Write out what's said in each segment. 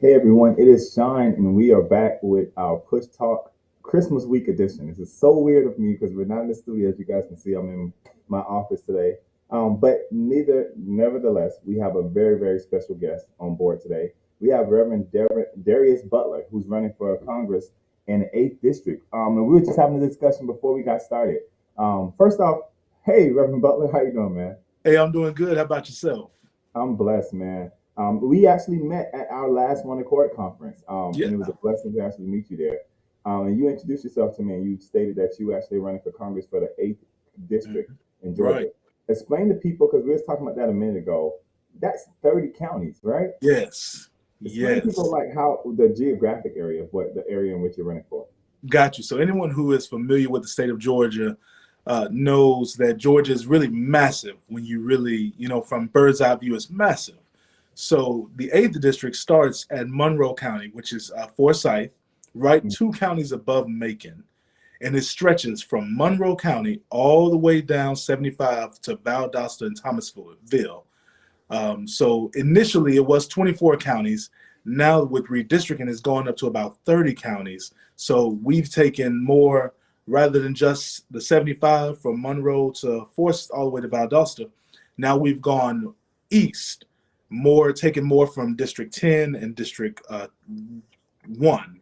Hey everyone, it is Sean, and we are back with our Push Talk Christmas Week edition. This is so weird of me because we're not in the studio, as you guys can see. I'm in my office today, nevertheless, we have a very, very special guest on board today. We have Reverend Darius Butler, who's running for Congress in the Eighth District. And we were just having a discussion before we got started. First off, hey Reverend Butler, how you doing, man? Hey, I'm doing good. How about yourself? I'm blessed, man. We actually met at our last One Accord conference, Yeah. and it was a blessing to actually meet you there. And you introduced yourself to me, and you stated that you actually running for Congress for the Eighth District Mhm. in Right. Georgia. Explain to people, because we was talking about that a minute ago. That's 30 counties, right? Yes. Explain to people Yes. like how the geographic area of what the area in which you're running for. Got you. So anyone who is familiar with the state of Georgia knows that Georgia is really massive when you really, from bird's eye view, it's massive. So the 8th district starts at Monroe County, which is Forsyth, right Mm. 2 counties above Macon. And it stretches from Monroe County all the way down 75 to Valdosta and Thomasville. So initially it was 24 counties. Now with redistricting, it's gone up to about 30 counties. So we've taken more, rather than just the 75 from Monroe to Forest all the way to Valdosta. Now we've gone east, taken more from District 10 and District 1.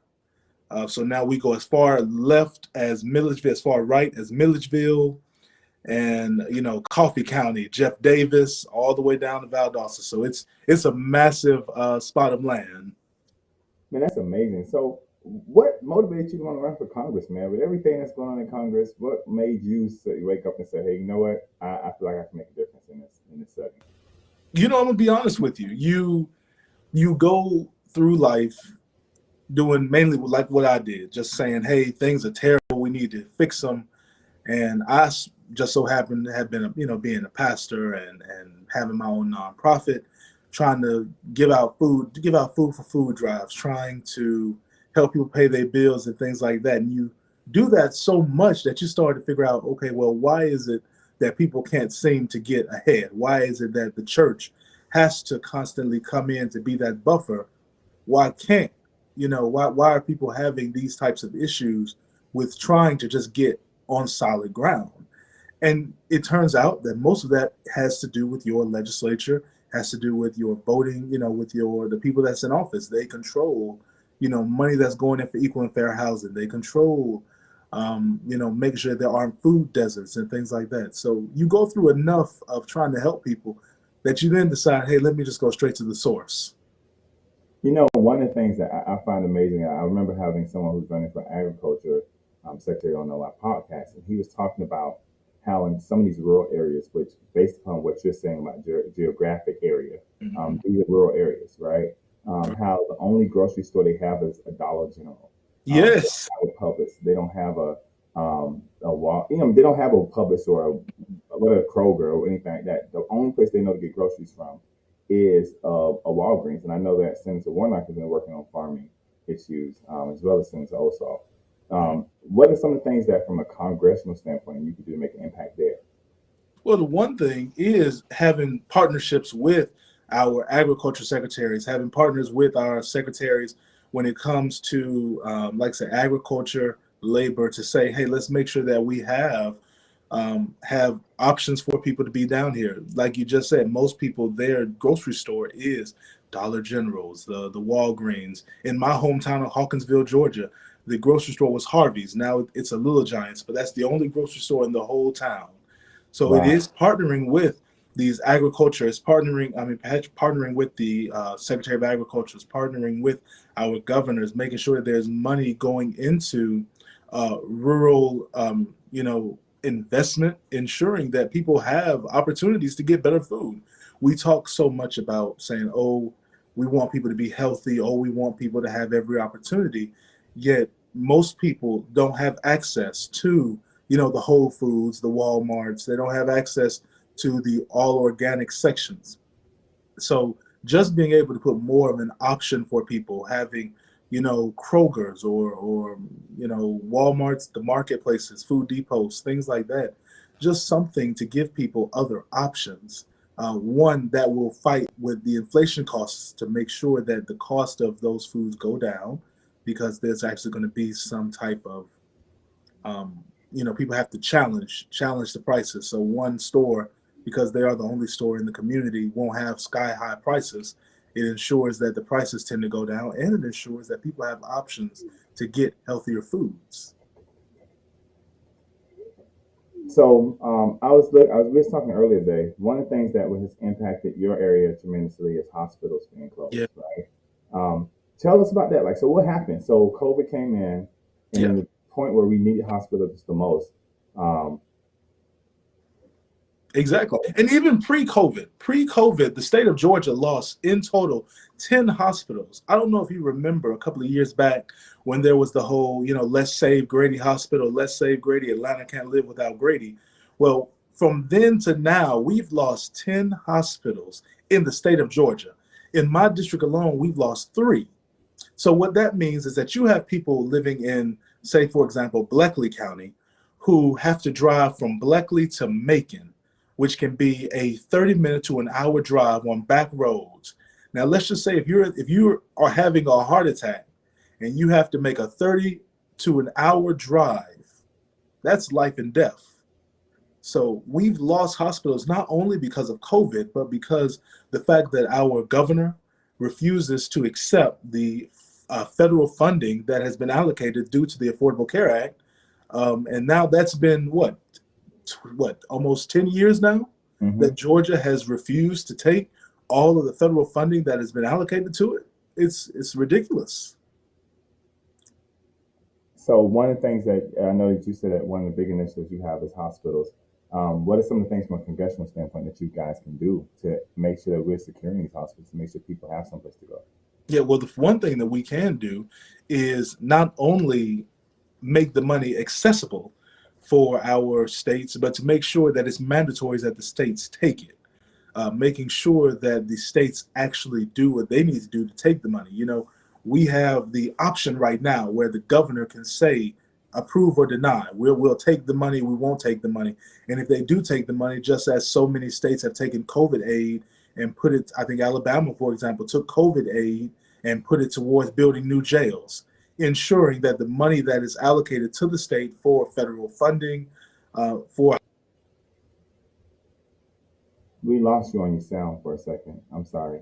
So now we go as far left as Milledgeville, as far right as Milledgeville, and Coffee County, Jeff Davis, all the way down to Valdosta. So it's a massive spot of land. Man, that's amazing. So, what motivated you to want to run for Congress, man? With everything that's going on in Congress, what made you wake up and say, "Hey, you know what? I feel like I can make a difference in this setting." I'm gonna be honest with you. You go through life doing mainly like what I did, just saying, "Hey, things are terrible. We need to fix them." And just so happened to have been, being a pastor and having my own nonprofit, trying to give out food for food drives, trying to help people pay their bills and things like that. And you do that so much that you start to figure out, okay, well, why is it that people can't seem to get ahead? Why is it that the church has to constantly come in to be that buffer? Why can't, why are people having these types of issues with trying to just get on solid ground? And it turns out that most of that has to do with your legislature, has to do with your voting, with the people that's in office. They control, money that's going in for equal and fair housing. They control, making sure there aren't food deserts and things like that. So you go through enough of trying to help people that you then decide, hey, let me just go straight to the source. One of the things that I find amazing, I remember having someone who's running for agriculture secretary on our podcast, and he was talking about how in some of these rural areas, which based upon what you're saying about geographic area, Mhm. these are rural areas, right? How the only grocery store they have is a Dollar General. They Yes. don't have a Publix. They don't have a wall. They don't have a Publix or a Kroger or anything like that. The only place they know to get groceries from is a Walgreens, and I know that Senator Warnock has been working on farming issues as well as Senator Ossoff. What are some of the things that, from a congressional standpoint, you could do to make an impact there? Well, the one thing is having partnerships with our agriculture secretaries, having partners with our secretaries when it comes to, like I said, agriculture, labor, to say, hey, let's make sure that we have options for people to be down here. Like you just said, most people, their grocery store is Dollar Generals, the Walgreens. In my hometown of Hawkinsville, Georgia, the grocery store was Harvey's. Now it's a Little Giants, but that's the only grocery store in the whole town. So it Wow. is partnering with these agriculture, it's partnering with the Secretary of Agriculture, it's partnering with our governors, making sure that there's money going into rural, investment, ensuring that people have opportunities to get better food. We talk so much about saying, oh, we want people to be healthy, oh, we want people to have every opportunity, yet most people don't have access to the Whole Foods, the Walmarts. They don't have access to the all organic sections. So just being able to put more of an option for people, having Kroger's or Walmart's, the marketplaces, food depots, things like that, just something to give people other options. one that will fight with the inflation costs to make sure that the cost of those foods go down, because there's actually going to be some type of people have to challenge the prices. So one store, because they are the only store in the community, won't have sky high prices. It ensures that the prices tend to go down, and it ensures that people have options to get healthier foods. So I was just talking earlier today. One of the things that has impacted your area tremendously is hospitals being closed, Yeah, right? Um, Tell us about that. Like, so what happened? So COVID came in, yeah. and the point where we needed hospitals the most. Um, Exactly. And even pre-COVID, the state of Georgia lost in total 10 hospitals. I don't know if you remember a couple of years back when there was the whole, let's save Grady Hospital, let's save Grady, Atlanta can't live without Grady. Well, from then to now, we've lost 10 hospitals in the state of Georgia. In my district alone, we've lost three. So what that means is that you have people living in, say, for example, Bleckley County, who have to drive from Bleckley to Macon, which can be a 30-minute to an hour drive on back roads. Now, let's just say if you are having a heart attack and you have to make a 30 to an hour drive, that's life and death. So we've lost hospitals not only because of COVID, but because the fact that our governor refuses to accept the federal funding that has been allocated due to the Affordable Care Act. And now that's been almost 10 years now that mhm. Georgia has refused to take all of the federal funding that has been allocated to it. It's ridiculous. So one of the things that I know that you said that one of the big initiatives you have is hospitals. What are some of the things from a congressional standpoint that you guys can do to make sure that we're securing these hospitals, to make sure people have someplace to go? Yeah, well, the one thing that we can do is not only make the money accessible for our states, but to make sure that it's mandatory that the states take it, making sure that the states actually do what they need to do to take the money. We have the option right now where the governor can say, approve or deny. We'll take the money, we won't take the money. And if they do take the money, just as so many states have taken COVID aid and put it, I think Alabama, for example, took COVID aid and put it towards building new jails, ensuring that the money that is allocated to the state for federal funding, for We lost you on your sound for a second. I'm sorry.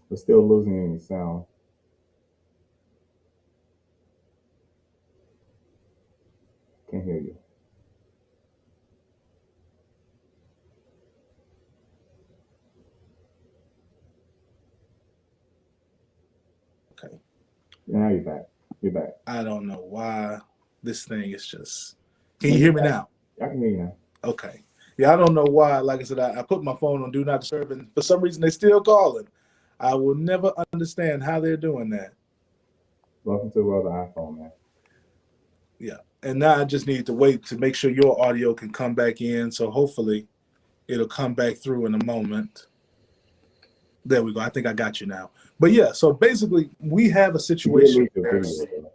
We're still losing you on your sound. Can't hear you. okay, Now you're back. You're back. I don't know why this thing is just. Can No, you you're hear me back. now? I can hear you now. Okay. Yeah, I don't know why. Like I said, I put my phone on Do Not Disturb, and for some reason, they're still calling. I will never understand how they're doing that. Welcome to the world of iPhone, man. Yeah. And now I just need to wait to make sure your audio can come back in. So hopefully it'll come back through in a moment. There we go. I think I got you now. But yeah, so basically, we have a We did situation lose your where. video, though.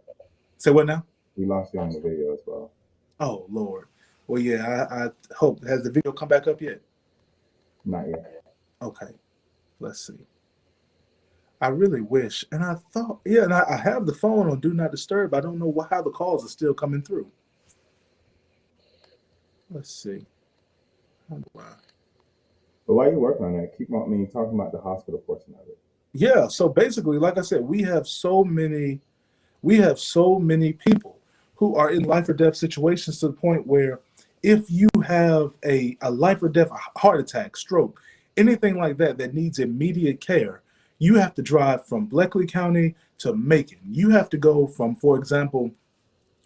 Say what now? We lost you on the video as well. Oh, Lord. Well, yeah, I hope. Has the video come back up yet? Not yet. Okay. Let's see. I really wish. And I thought, yeah, and I have the phone on Do Not Disturb. I don't know how the calls are still coming through. Let's see. How do I? But while you're working on that, keep on me talking about the hospital portion of it. Yeah, so basically, like I said, we have so many people who are in life or death situations to the point where if you have a life or death, a heart attack, stroke, anything like that that needs immediate care, you have to drive from Bleckley County to Macon. You have to go from, for example,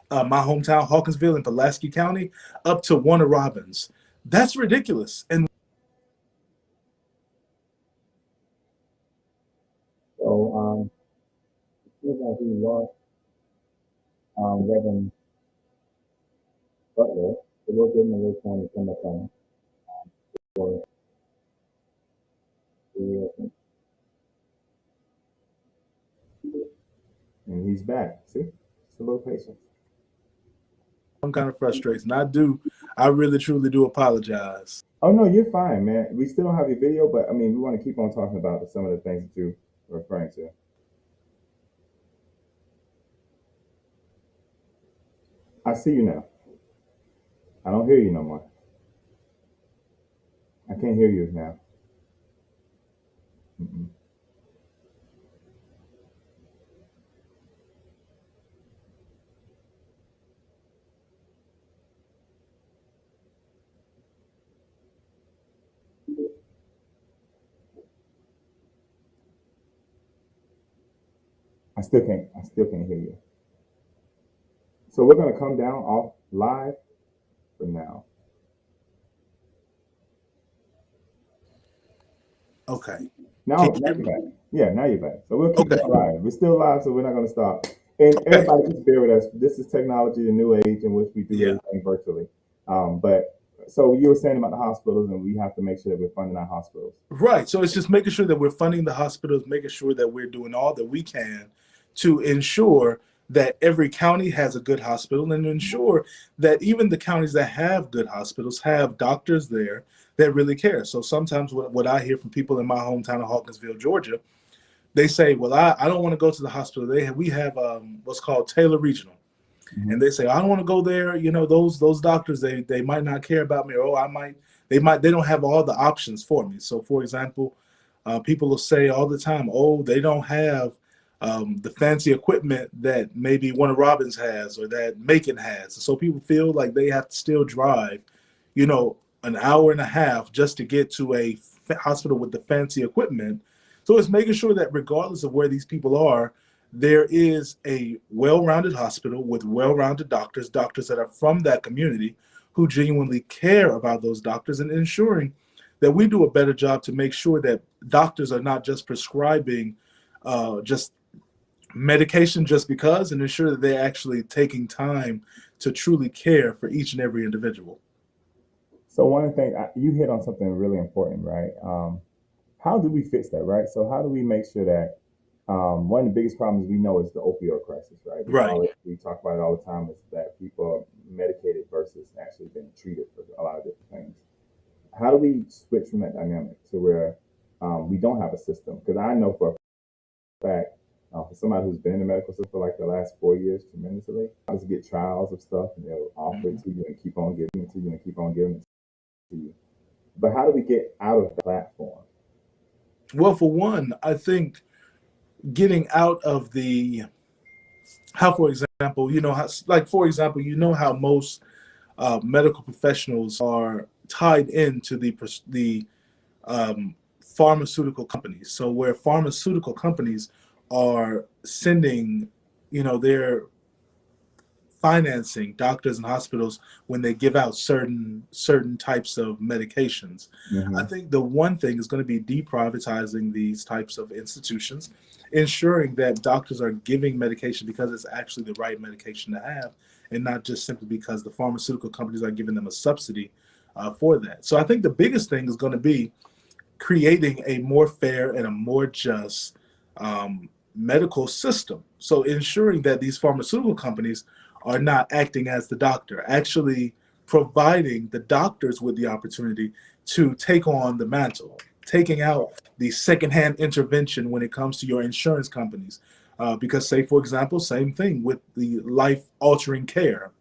my hometown, Hawkinsville in Pulaski County, up to Warner Robins. That's ridiculous. And So, it seems like we lost Reverend Butler. So we'll give him a little time to come up on for the and he's back. See? Just a little patience. kind of frustrated. And I really truly do apologize. Oh no, you're fine, man. We still don't have your video, but I mean, we want to keep on talking about some of the things that you're referring to. I see you now. I don't hear you no more. I can't hear you now. Mm-mm. I still can't. I still can't hear you. So we're gonna come down off live for now. Okay. Can Now, you now hear you're me? back. Yeah, now you're back. So we'll keep Okay. going live. We're still live, so we're not gonna stop. And Okay. everybody just bear with us. This is technology, the new age in which we do Yeah. everything virtually. But so you were saying about the hospitals, and we have to make sure that we're funding our hospitals. Right. So it's just making sure that we're funding the hospitals, making sure that we're doing all that we can to ensure that every county has a good hospital and ensure that even the counties that have good hospitals have doctors there that really care. So sometimes what I hear from people in my hometown of Hawkinsville, Georgia, they say, well, I don't want to go to the hospital. We have what's called Taylor Regional. Mm-hmm. And they say, I don't want to go there. You know, those doctors, they might not care about me, or oh, they don't have all the options for me. So for example, people will say all the time, oh, they don't have the fancy equipment that maybe Warner Robins has or that Macon has. So people feel like they have to still drive, you know, an hour and a half just to get to a hospital with the fancy equipment. So it's making sure that regardless of where these people are, there is a well-rounded hospital with well-rounded doctors, doctors that are from that community who genuinely care about those doctors, and ensuring that we do a better job to make sure that doctors are not just prescribing just medication just because, and ensure that they're actually taking time to truly care for each and every individual. So one of the things you hit on something really important, right? How do we fix that, right? So how do we make sure that one of the biggest problems we know is the opioid crisis, right? Right. We talk about it all the time is that people are medicated versus actually being treated for a lot of different things. How do we switch from that dynamic to where we don't have a system? Because I know for a fact, for somebody who's been in the medical system for like the last 4 years tremendously, I just get trials of stuff and they'll offer it Mhm. to you and keep on giving it to you and keep on giving it to you. But how do we get out of the platform? Well, for one, I think getting out of the how, for example, like for example, how most medical professionals are tied into the pharmaceutical companies. So where pharmaceutical companies are sending, their financing doctors and hospitals when they give out certain types of medications. I Mm-hmm. think the one thing is going to be deprivatizing these types of institutions, ensuring that doctors are giving medication because it's actually the right medication to have, and not just simply because the pharmaceutical companies are giving them a subsidy for that. So I think the biggest thing is going to be creating a more fair and a more just medical system. So ensuring that these pharmaceutical companies are not acting as the doctor, actually providing the doctors with the opportunity to take on the mantle, taking out the secondhand intervention when it comes to your insurance companies. Because, say, for example, same thing with the life altering care.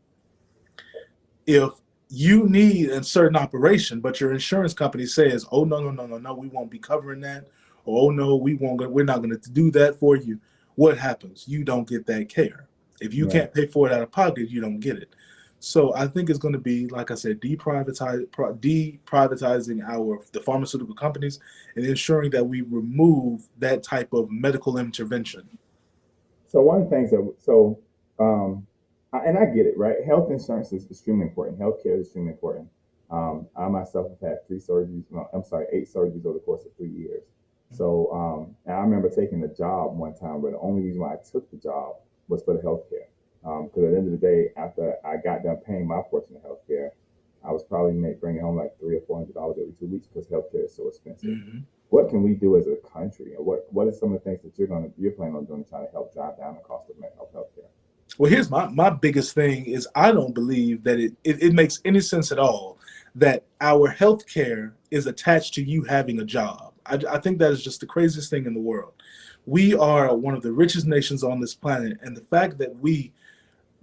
If you need a certain operation, but your insurance company says, "Oh no, no, no, no, no, we won't be covering that," or "Oh no, we're not going to do that for you," what happens? You don't get that care. If you Right. can't pay for it out of pocket, you don't get it. So I think it's going to be, like I said, deprivatizing the pharmaceutical companies and ensuring that we remove that type of medical intervention. So one of the things that um, and I get it, right? Health insurance is extremely important. Healthcare is extremely important. I myself have had 3 surgeries. No, I'm sorry, 8 surgeries over the course of 3 years. So and I remember taking a job one time, but the only reason why I took the job was for the healthcare. Because at the end of the day, after I got done paying my portion of healthcare, I was probably bringing home like $300 or $400 every 2 weeks because healthcare is so expensive. Mhm. What can we do as a country, and what are some of the things that you're planning on doing to try to help drive down the cost of mental health care? Well, here's my biggest thing is I don't believe that it makes any sense at all that our health care is attached to you having a job. I think that is just the craziest thing in the world. We are one of the richest nations on this planet, and the fact that we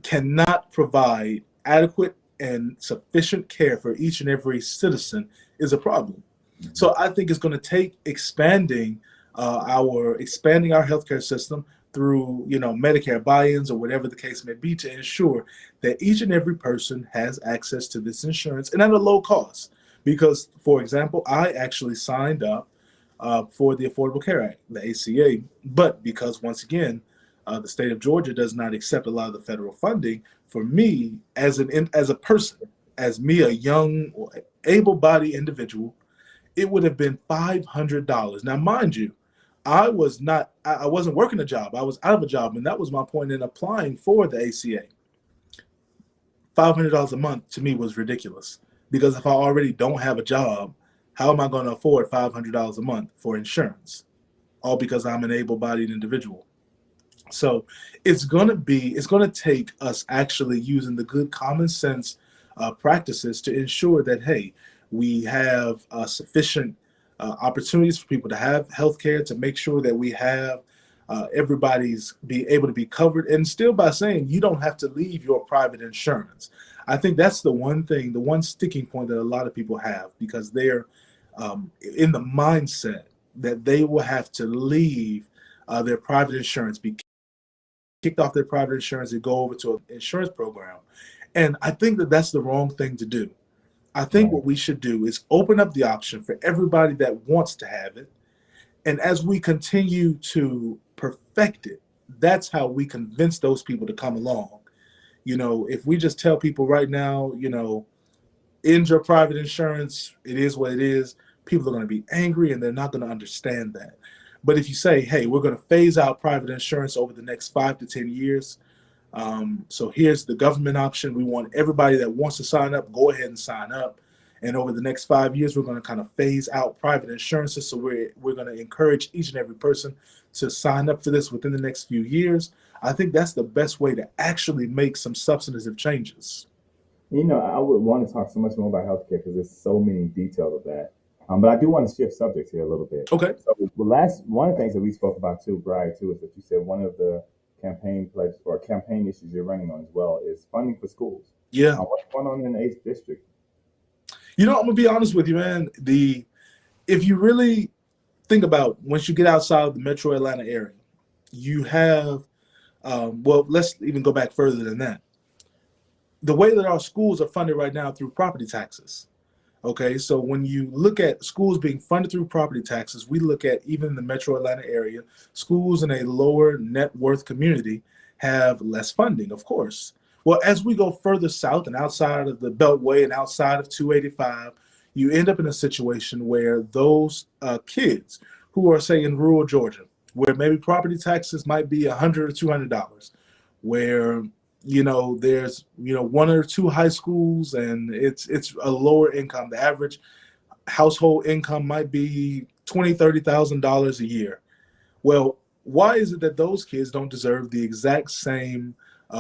cannot provide adequate and sufficient care for each and every citizen is a problem. Mhm. So I think it's going to take expanding our healthcare system through Medicare buy-ins or whatever the case may be to ensure that each and every person has access to this insurance and at a low cost. Because, for example, I actually signed up for the Affordable Care Act, the ACA, but because once again, the state of Georgia does not accept a lot of the federal funding. For me, as a person, as me, a young, able-bodied individual, it would have been $500. Now, mind you, I wasn't working a job. I was out of a job, and that was my point in applying for the ACA. $500 a month to me was ridiculous because if I already don't have a job, how am I going to afford $500 a month for insurance? All because I'm an able-bodied individual. So it's gonna take us actually using the good common sense practices to ensure that hey, we have sufficient opportunities for people to have health care, to make sure that we have everybody's be able to be covered, and still by saying you don't have to leave your private insurance. I think that's the one thing, the one sticking point that a lot of people have because they're in the mindset that they will have to leave their private insurance, be kicked off their private insurance and go over to an insurance program. And I think that that's the wrong thing to do. I think Right. what we should do is open up the option for everybody that wants to have it. And as we continue to perfect it, that's how we convince those people to come along. If we just tell people right now, end your private insurance, it is what it is, people are going to be angry and they're not going to understand that. But if you say, hey, we're going to phase out private insurance over the next 5 to 10 years, so here's the government option. We want everybody that wants to sign up, go ahead and sign up. And over the next 5 years, we're going to kind of phase out private insurances. So we're going to encourage each and every person to sign up for this within the next few years. I think that's the best way to actually make some substantive changes. I would want to talk so much more about healthcare because there's so many details of that. But I do want to shift subjects here a little bit. Okay. So the last one of the things that we spoke about too, Brian, too, is that you said one of the campaign pledges or campaign issues you're running on as well is funding for schools. Yeah. What's going on in the 8th district? I'm gonna be honest with you, man. If you really think about once you get outside of the metro Atlanta area, you have well, let's even go back further than that. The way that our schools are funded right now through property taxes. Okay, so when you look at schools being funded through property taxes, we look at even in the metro Atlanta area, schools in a lower net worth community have less funding, of course. Well, as we go further south and outside of the Beltway and outside of 285, you end up in a situation where those kids who are, say, in rural Georgia, where maybe property taxes might be $100 or $200, where there's one or two high schools and it's a lower income. The average household income might be $20,000-$30,000 a year. Well, why is it that those kids don't deserve the exact same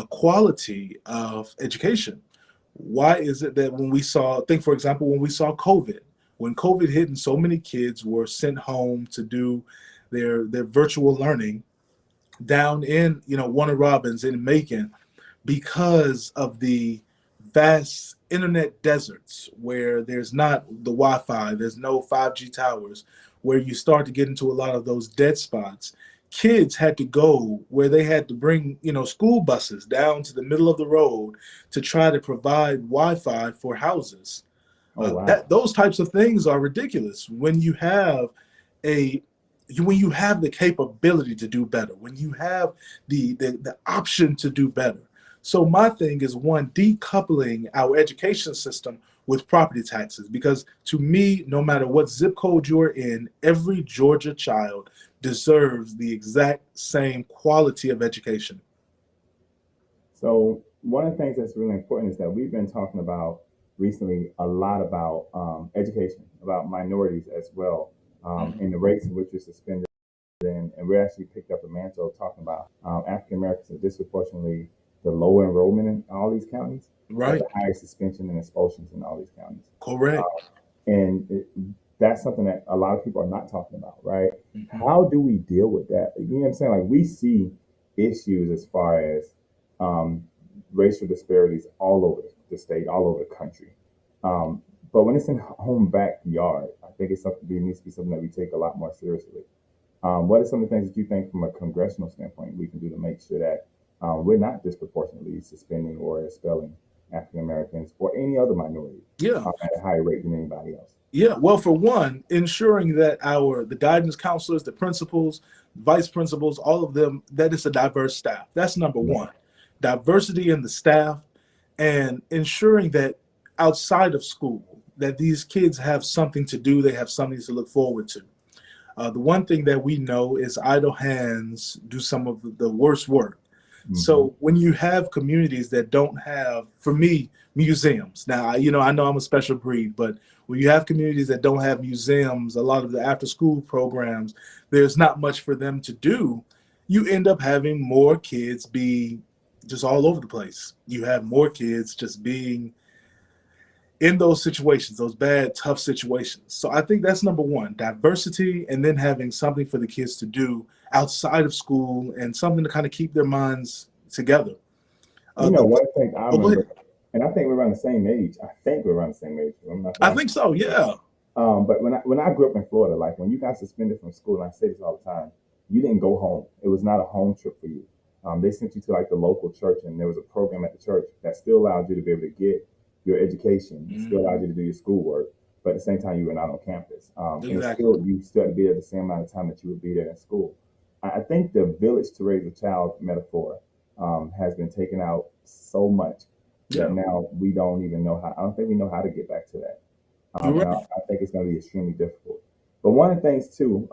quality of education? Why is it that think for example, when we saw COVID, when COVID hit and so many kids were sent home to do their virtual learning down in Warner Robins in Macon, because of the vast internet deserts where there's not the Wi-Fi, there's no 5G towers, where you start to get into a lot of those dead spots. Kids had to go where they had to bring, school buses down to the middle of the road to try to provide Wi-Fi for houses. Oh, wow. That those types of things are ridiculous a when you have the capability to do better, when you have the option to do better. So my thing is one, decoupling our education system with property taxes, because to me, no matter what zip code you're in, every Georgia child deserves the exact same quality of education. So one of the things that's really important is that we've been talking about recently a lot about education, about minorities as well, Mhm. and the rates in which you're suspended. And we actually picked up a mantle talking about African Americans are disproportionately the lower enrollment in all these counties, but Right. the higher suspension and expulsions in all these counties. Correct. And that's something that a lot of people are not talking about, right? Hmm. How do we deal with that? You know what I'm saying? Like we see issues as far as um, racial disparities all over the state, all over the country. Um, but when it's in home backyard, I think it's something that needs to be something that we take a lot more seriously. What are some of the things that you think, from a congressional standpoint, we can do to make sure that we're not disproportionately suspending or expelling African Americans or any other minority Yeah. at a higher rate than anybody else? Yeah, well, for one, ensuring that the guidance counselors, the principals, vice principals, all of them, that it's a diverse staff. That's number Right. one. Diversity in the staff, and ensuring that outside of school, that these kids have something to do, they have something to look forward to. The one thing that we know is idle hands do some of the worst work. Hmm. So when you have communities that don't have, for me, museums. Now, I know I'm a special breed, but when you have communities that don't have museums, a lot of the after-school programs, there's not much for them to do. You end up having more kids be just all over the place. You have more kids just being in those situations, those bad, tough situations. So I think that's number one, diversity, and then having something for the kids to do outside of school and something to kind of keep their minds together. You know, one thing I Oh, go remember, ahead. and I think we're around the same age. I think we're around the same age. I'm not I sure. think so. Yeah. But when I grew up in Florida, like when you got suspended from school, and I say this all the time, you didn't go home. It was not a home trip for you. They sent you to like the local church, and there was a program at the church that still allowed you to be able to get your education, still allowed Hmm. you to do your schoolwork, but at the same time you were not on campus. And it's Exactly. still you still had to be there the same amount of time that you would be there in school. I think the village to raise a child metaphor has been taken out so much that Yeah. now we don't even know how. I don't think we know how to get back to that. You're And right. I think it's going to be extremely difficult. But one of the things too,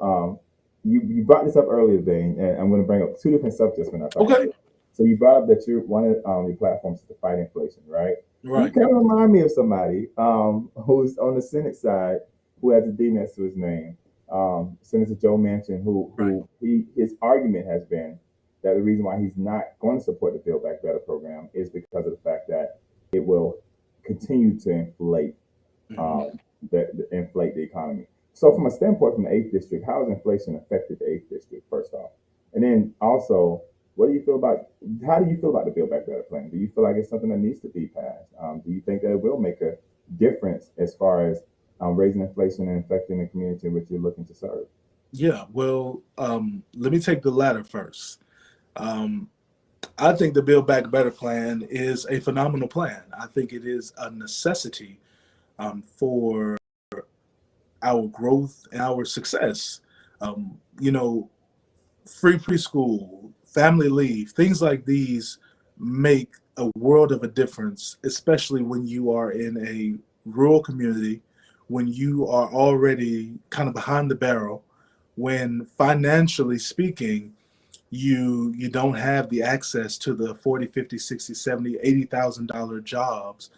you brought this up earlier today, and I'm going to bring up two different subjects when I talk about Okay. it. So you brought up that you're one of your platforms is to fight inflation, right? You Right. kind of remind me of somebody who's on the Senate side who has a D next to his name, Senator Joe Manchin, Right. his argument has been that the reason why he's not going to support the Build Back Better program is because of the fact that it will continue to inflate Hmm. um, inflate the economy. So, from a standpoint from the eighth district, how has inflation affected the eighth district? First off, and then also, what do you feel about? How do you feel about the Build Back Better plan? Do you feel like it's something that needs to be passed? Do you think that it will make a difference as far as raising inflation and affecting the community in which you're looking to serve? Yeah. Well, let me take the latter first. Um, I think the Build Back Better plan is a phenomenal plan. I think it is a necessity for our growth and our success. You know, free preschool, family leave, things like these make a world of a difference, especially when you are in a rural community, when you are already kind of behind the barrel, when financially speaking, you don't have the access to the 40, 50, 60, 70, $80,000 jobs.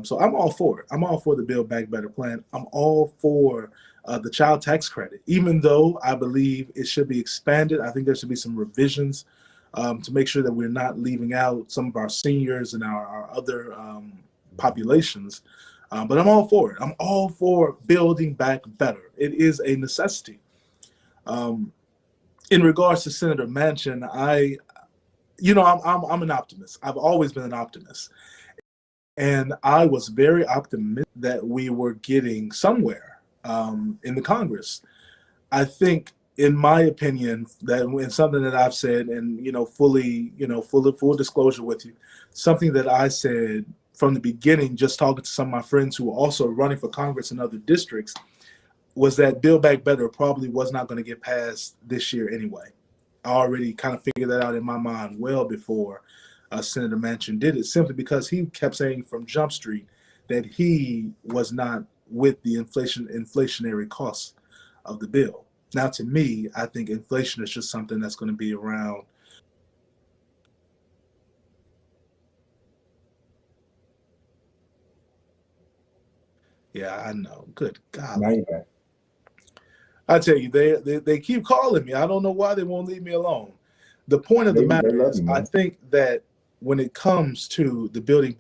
So I'm all for it. I'm all for the Build Back Better plan. I'm all for the child tax credit, even though I believe it should be expanded. I think there should be some revisions to make sure that we're not leaving out some of our seniors and our other populations. But I'm all for it. I'm all for building back better. It is a necessity. Um, in regards to Senator Manchin, I'm an optimist. I've always been an optimist, and I was very optimistic that we were getting somewhere in the Congress. I think, in my opinion, that when something that I've said, and fully, full disclosure with you, something that I said from the beginning, just talking to some of my friends who are also running for Congress in other districts, was that Build Back Better probably was not going to get passed this year anyway. I already kind of figured that out in my mind well before Senator Manchin did it, simply because he kept saying from Jump Street that he was not with the inflationary costs of the bill. Now, to me, I think inflation is just something that's going to be around. Yeah, I know. Good Now golly. you back. I tell you, they keep calling me. I don't know why they won't leave me alone. The point of the They matter love is, you, I man. think that when it comes to the building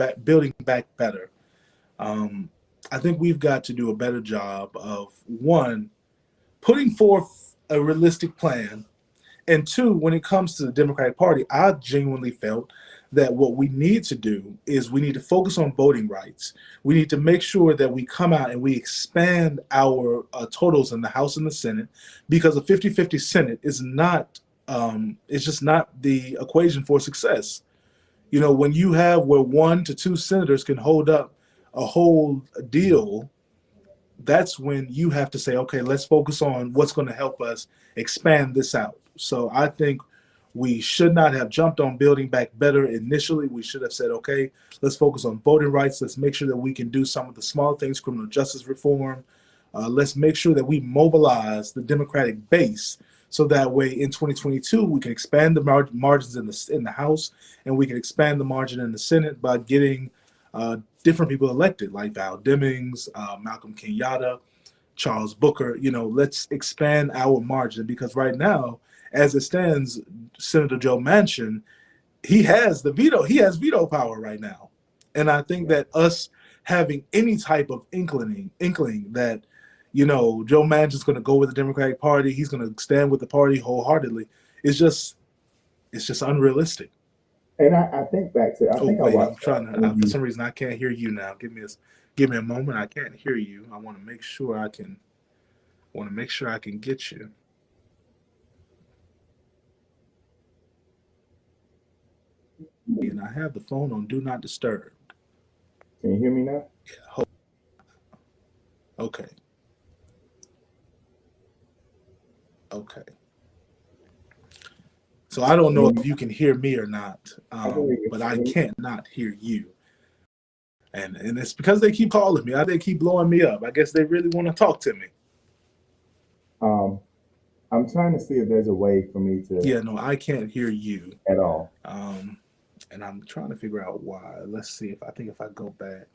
back better, um, I think we've got to do a better job of one, putting forth a realistic plan. And two, when it comes to the Democratic Party, I genuinely felt that what we need to do is we need to focus on voting rights. We need to make sure that we come out and we expand our totals in the House and the Senate, because a 50-50 Senate is not, it's just not the equation for success. You know, when you have where 1 to 2 senators can hold up a whole deal, that's when you have to say, okay, let's focus on what's going to help us expand this out. So I think we should not have jumped on building back better initially. We should have said, okay, let's focus on voting rights. Let's make sure that we can do some of the small things, criminal justice reform. Let's make sure that we mobilize the Democratic base so that way in 2022 we can expand the margins in the House, and we can expand the margin in the Senate by getting different people elected, like Val Demings, Malcolm Kenyatta, Charles Booker. You know, let's expand our margin, because right now, as it stands, Senator Joe Manchin, he has the veto. He has veto power right now, and I think that us having any type of inkling that, you know, Joe Manchin's going to go with the Democratic Party, he's going to stand with the party wholeheartedly, it's just unrealistic. And I think back to, I Oh think I wait, I'm watched trying that to. For interview. some reason, I can't hear you now. Give me a moment. I can't hear you. I want to make sure I can. Want to make sure I can get you. And I have the phone on Do Not Disturb. Can you hear me now? Okay. Okay. So I don't Can you know hear me? if you can hear me or not, I can hear you. but I Can you can't not hear you. And it's because they keep calling me. They keep blowing me up. I guess they really want to talk to me. um, I'm trying to see if there's a way for me to Yeah, no, I can't hear you. at all. Um, and I'm trying to figure out why. Let's see if I think if I go back.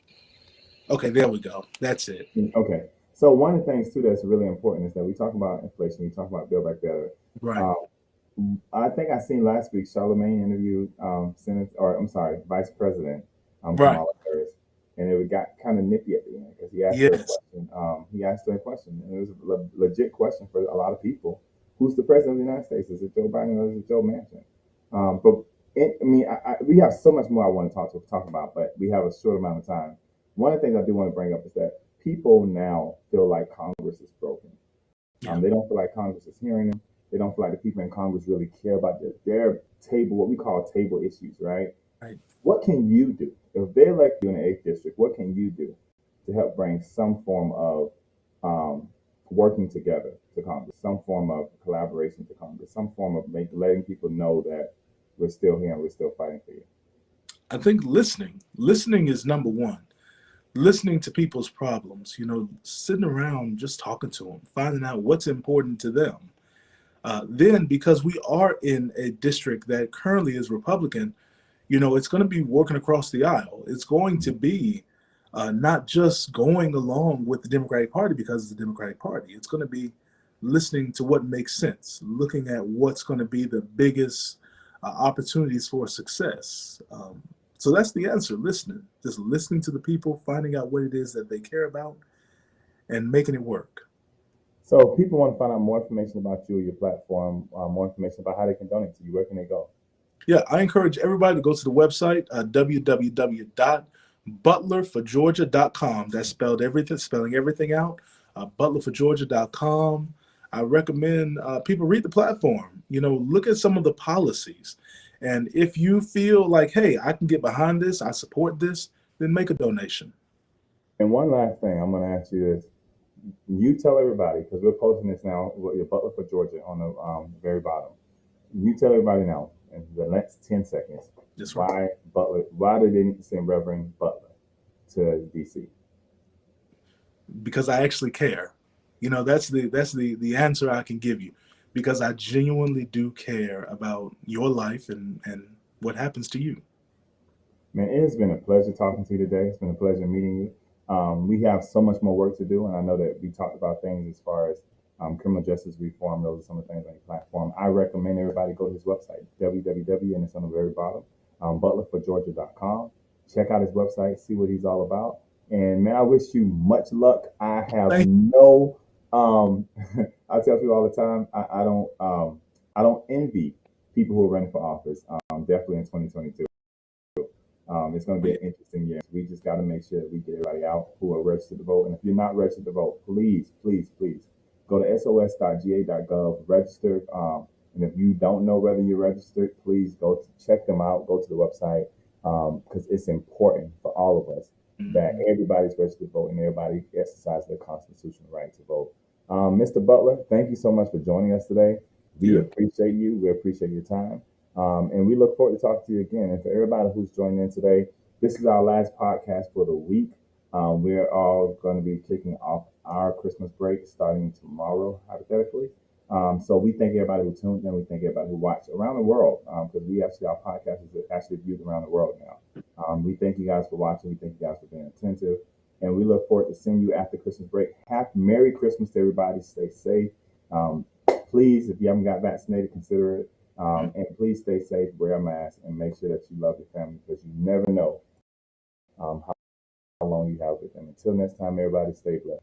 Okay, there we go. That's it. Okay. So one of the things too that's really important is that we talk about inflation, we talk about Build Back Better. Right. Um, I think I seen last week Charlemagne interviewed Senate, or I'm sorry, Vice President Right. Kamala Harris, and it got kind of nippy at the end because he asked her a Yes. question. He asked her a question, and it was a legit question for a lot of people. Who's the president of the United States? Is it Joe Biden or is it Joe Manchin? But I mean, we have so much more I want to talk about, but we have a short amount of time. One of the things I do want to bring up is that people now feel like Congress is broken. Yeah. They don't feel like Congress is hearing them. They don't feel like the people in Congress really care about their table, what we call table issues, right? Right. What can you do if they elect you in the 8th district? What can you do to help bring some form of working together to Congress, some form of collaboration to Congress, some form of letting people know that we're still here and we're still fighting for you? I think listening is number one. Listening to people's problems, you know, sitting around just talking to them, finding out what's important to them. Then, because we are in a district that currently is Republican, you know, it's going to be working across the aisle. It's going to be not just going along with the Democratic Party because it's the Democratic Party. It's going to be listening to what makes sense, looking at what's going to be the biggest opportunities for success. So that's the answer, listening. Just listening to the people, finding out what it is that they care about, and making it work. So if people want to find out more information about you or your platform, more information about how they can donate to you, where can they go? Yeah, I encourage everybody to go to the website, www.butlerforgeorgia.com. That's spelling everything out, butlerforgeorgia.com. I recommend people read the platform, you know, look at some of the policies. And if you feel like, hey, I can get behind this, I support this, then make a donation. And one last thing I'm going to ask you is, you tell everybody, because we're posting this now, your Butler for Georgia on the very bottom. You tell everybody now in the next 10 seconds That's right. why Butler, why do they need to send Reverend Butler to DC? Because I actually care. You know, that's the answer I can give you, because I genuinely do care about your life and what happens to you. Man, it has been a pleasure talking to you today. It's been a pleasure meeting you. We have so much more work to do, and I know that we talked about things as far as criminal justice reform. Those are some of the things on your platform. I recommend everybody go to his website, www, and it's on the very bottom, butlerforgeorgia.com. Check out his website, see what he's all about. And man, I wish you much luck. I have Thank no, I tell people all the time, I don't envy people who are running for office. Definitely in 2022. It's going to be you. an interesting year. We just got to make sure that we get everybody out who are registered to vote. And if you're not registered to vote, please, please, please go to sos.ga.gov, register. And if you don't know whether you're registered, please check them out. Go to the website because it's important for all of us that Mhm. everybody's registered to vote and everybody exercises their constitutional right to vote. Mr. Butler, thank you so much for joining us today. We Yeah. appreciate you. We appreciate your time. And we look forward to talking to you again. And for everybody who's joining in today, this is our last podcast for the week. We're all going to be kicking off our Christmas break starting tomorrow, hypothetically. So we thank everybody who tuned in. We thank everybody who watched around the world because our podcast is actually viewed around the world now. We thank you guys for watching. We thank you guys for being attentive. And we look forward to seeing you after Christmas break. Merry Christmas to everybody. Stay safe. Um, please, if you haven't got vaccinated, consider it. And please stay safe, wear a mask, and make sure that you love your family because you never know how long you have with them. Until next time, everybody stay blessed.